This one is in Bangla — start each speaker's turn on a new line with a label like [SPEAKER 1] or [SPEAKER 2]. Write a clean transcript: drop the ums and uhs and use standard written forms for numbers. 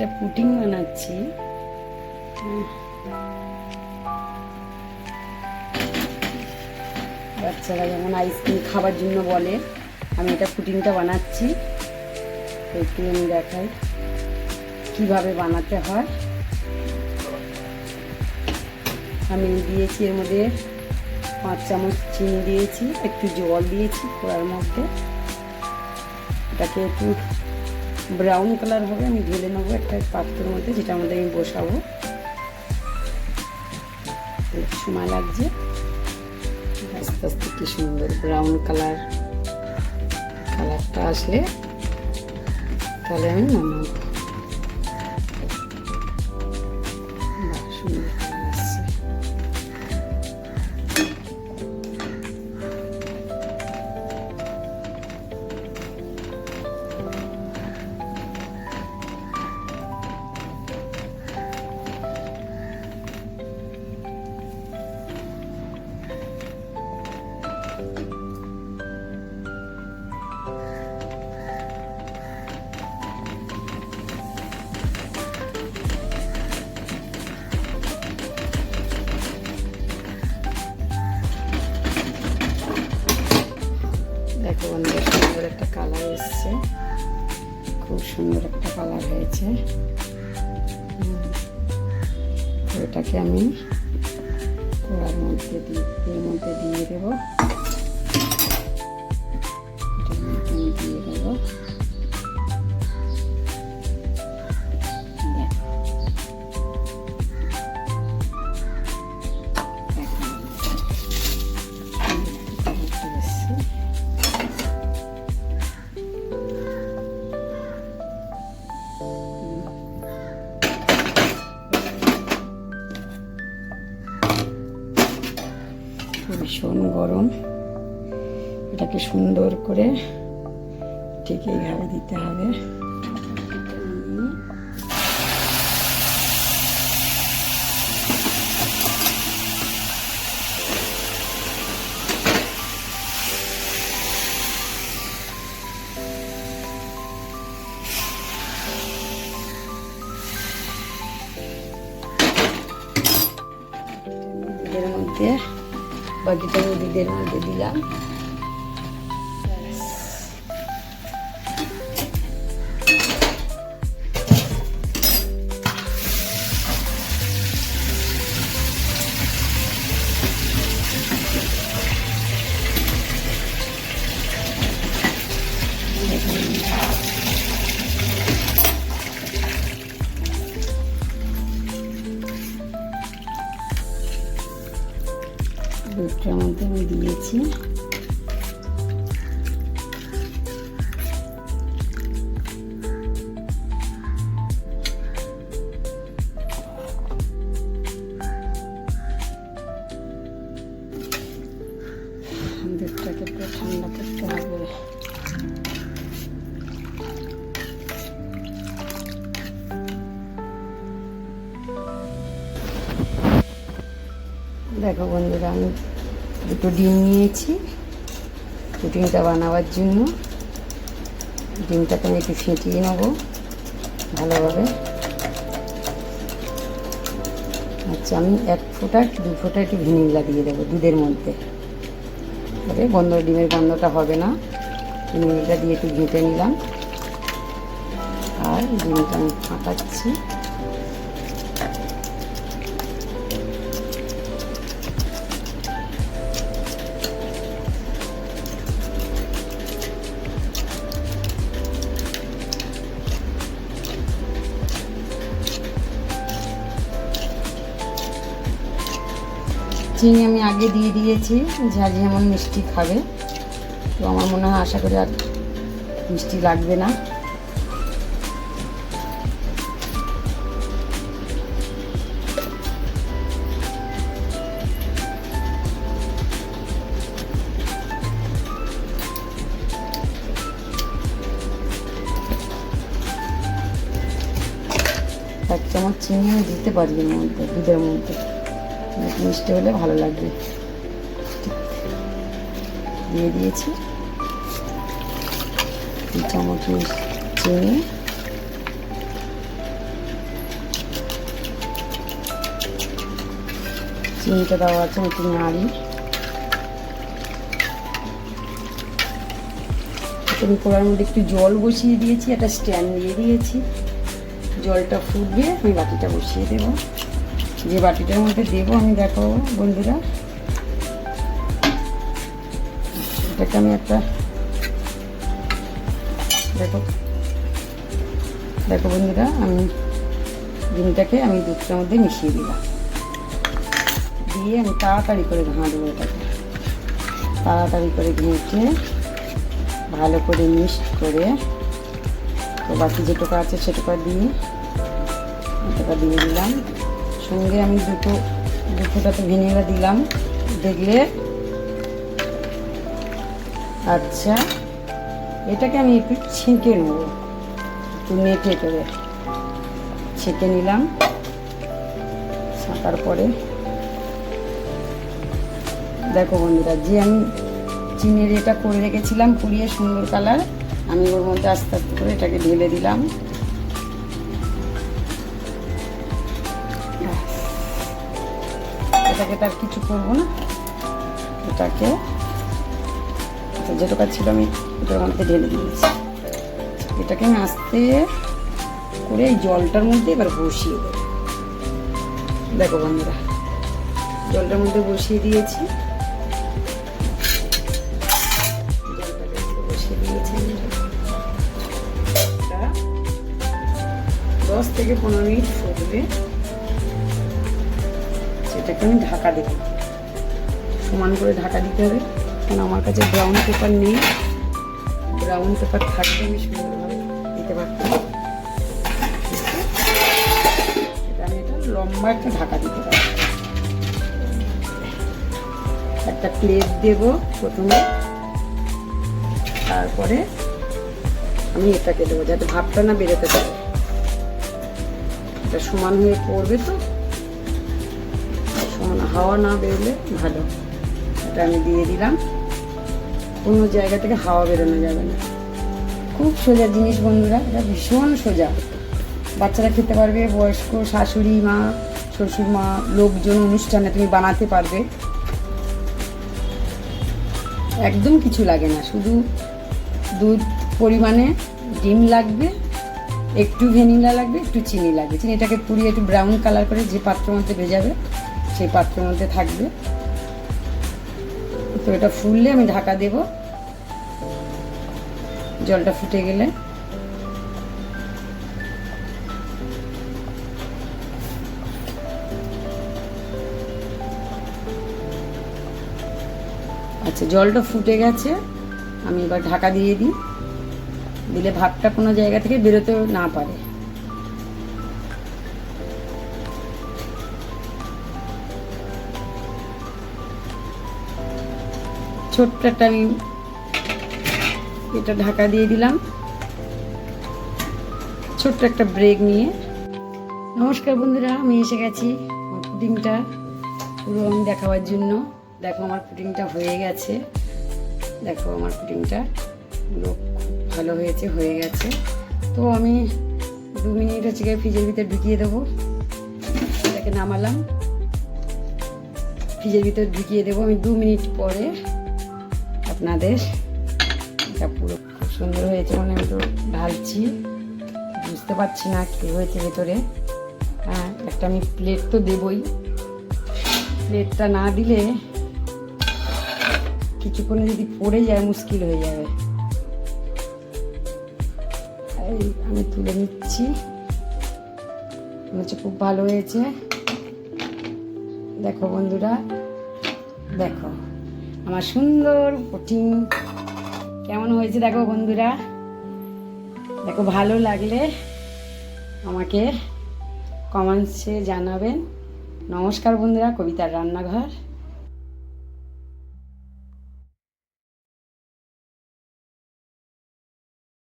[SPEAKER 1] এটা পুডিং বানাচ্ছি। বাচ্চারা যেমন আইসক্রিম খাবার জন্য বলে, আমি এটা পুডিংটা বানাচ্ছি। একটু আমি দেখাই কিভাবে বানাতে হয়। আমি দিয়েছি এর মধ্যে 5 চামচ চিনি দিয়েছি, একটু জল দিয়েছি কড়ার মধ্যে। এটাকে একটু ব্রাউন কালার হবে, আমি ঢেলে নেবো একটা পাত্রের মধ্যে, যেটার মধ্যে আমি বসাবো। সময় লাগছে, আস্তে আস্তে কি সুন্দর ব্রাউন কালারটা আসলে তাহলে আমি নামাবো। সুন্দর আসছে। দেখো বন্ধুরা, সুন্দর একটা কালার এসছে, খুব সুন্দর একটা কালার হয়েছে। এটাকে আমি কড়ার মধ্যে দিয়ে দেবো। দিয়ে দেবো। ভীষণ গরম, এটাকে সুন্দর করে ঠিক এইভাবে দিতে হবে। দুধের মধ্যে বাকিটা দুধের মধ্যে দিলাম। দুধটার মধ্যে আমি দিয়েছি। দুধটাকে একটু ঠান্ডা করতে হবে। দেখো বন্ধুরা, আমি 2টো ডিম নিয়েছি পুডিংটা বানাবার জন্য। ডিমটাকে আমি একটু ফেটিয়ে নেবো ভালোভাবে। আচ্ছা, আমি 1 ফোঁটা 2 ফোঁটা একটু ভিনিলা দিয়ে দেবো দুধের মধ্যে, তবে ডিমের গন্ধটা হবে না। ভিনিলাটা দিয়ে একটু ঘেঁটে নিলাম, আর ডিমটা আমি ফাটাচ্ছি। চিনি আমি আগে দিয়ে দিয়েছি, যার যেমন মিষ্টি খাবে। তো আমার মনে হয়, আশা করি আর মিষ্টি লাগবে না। এক চামচ চিনি আমি দিতে পারি এর মধ্যে, দুধের মধ্যে। মিষ্টি হলে ভালো লাগবে। দিয়ে দিয়েছি 2 চামচ চিনি। চিনিটা দেওয়া আছে, একটু নাড়ি। আমি কড়ার মধ্যে একটু জল বসিয়ে দিয়েছি, একটা স্ট্যান্ড দিয়ে দিয়েছি। জলটা ফুটবে, আমি বাটিটা বসিয়ে দেব। যে বাটিটার মধ্যে দেবো আমি, দেখো বন্ধুরা, এটাকে আমি একটা দেখো দেখো বন্ধুরা, আমি ডিমটাকে আমি দুধটার মধ্যে মিশিয়ে দিলাম, দিয়ে আমি তাড়াতাড়ি করে ঘাঁটবো। এটাকে তাড়াতাড়ি করে ঘেঁটে ভালো করে মিক্সড করে, তো বাকি যেটুকু আছে সেটুকু দিয়ে এটুকু দিয়ে দিলাম। সঙ্গে আমি দুটোটাতে ভিনেগার দিলাম, দেখলে। আচ্ছা, এটাকে আমি একটু ছেঁকে নেব, একটু নেটে করে ছেঁকে নিলাম। ছাঁকার পরে দেখো বন্ধুরা, যে আমি চিনির এটা করে রেখেছিলাম পুড়িয়ে সুন্দর কালার, আমি ওর মধ্যে আস্তে আস্তে করে এটাকে ঢেলে দিলাম। এটাকে তার কিছু করবো না, এটাকে যেটুকু ছিল আমি এটার মধ্যে ঢেলে দিয়েছি। এটাকে আমি আস্তে করে এই জলটার মধ্যে এবার বসিয়ে দেবো। দেখো বন্ধুরা, জলটার মধ্যে বসিয়ে দিয়েছি। 10 থেকে 15 মিনিট ফুটবে। সেটাকে আমি ঢাকা দেব, সমান করে ঢাকা দিতে হবে, কারণ আমার কাছে ব্রাউন পেপার নেই। ব্রাউন পেপার থাকলে আমি সুন্দরভাবে দিতে পারতাম। এটা আমি এটা লম্বা একটা ঢাকা দিতে পারি। একটা প্লেট দেব প্রথমে, তারপরে আমি এটাকে দেবো যাতে ভাপটা না বেরোতে পারে। এটা সমান হয়ে পড়বে, তো সমান হাওয়া না বেরোলে ভালো। এটা আমি দিয়ে দিলাম, কোনো জায়গা থেকে হাওয়া বেরোনো যাবে না। খুব সোজা জিনিস বন্ধুরা, এটা ভীষণ সোজা। বাচ্চারা খেতে পারবে, বয়স্ক, শাশুড়ি মা, শ্বশুর মা, লোকজন অনুষ্ঠানে তুমি বানাতে পারবে। একদম কিছু লাগে না, শুধু দুধ পরিমাণে ডিম লাগবে, একটু ভ্যানিলা লাগবে, একটু চিনি লাগবে। চিনিটাকে পুড়িয়ে একটু ব্রাউন কালার করে যে পাত্রের মধ্যে ভেজাবে সেই পাত্রের মধ্যে থাকবে। তো এটা ফুললে আমি ঢাকা দেব, জলটা ফুটে গেলে। আচ্ছা, জলটা ফুটে গেছে, আমি এবার ঢাকা দিয়ে দিই, দিলে ভাতটা কোনো জায়গা থেকে বেরোতে না পারে। ছোট্ট একটা আমি এটা ঢাকা দিয়ে দিলাম, ছোট্ট একটা ব্রেক নিয়ে। নমস্কার বন্ধুরা, আমি এসে গেছি আমার পুডিংটা পুরো আমি দেখাবার জন্য। দেখো আমার পুডিংটা হয়ে গেছে, দেখো আমার পুডিংটা পুরো খুব ভালো হয়েছে, হয়ে গেছে। তো আমি 2 মিনিট হচ্ছে ফ্রিজের ভিতরে ঢুকিয়ে দেবো। এটাকে নামালাম, ফ্রিজের ভিতরে ঢুকিয়ে দেবো আমি 2 মিনিট পরে আপনাদের। এটা পুরো খুব সুন্দর হয়েছে, মানে আমি তো ঢালছি, বুঝতে পারছি না কী হয়েছে ভেতরে। হ্যাঁ, একটা আমি প্লেট তো দেবই, প্লেটটা না দিলে কিছুক্ষণে যদি পড়ে যায় মুশকিল হয়ে যাবে। আমি তুলে নিচ্ছি, হচ্ছে খুব ভালো হয়েছে। দেখো বন্ধুরা, দেখো আমার সুন্দর পুডিং কেমন হয়েছে। দেখো বন্ধুরা, দেখো ভালো লাগলে আমাকে কমেন্টসে জানাবেন। নমস্কার বন্ধুরা, কবিতার রান্নাঘর।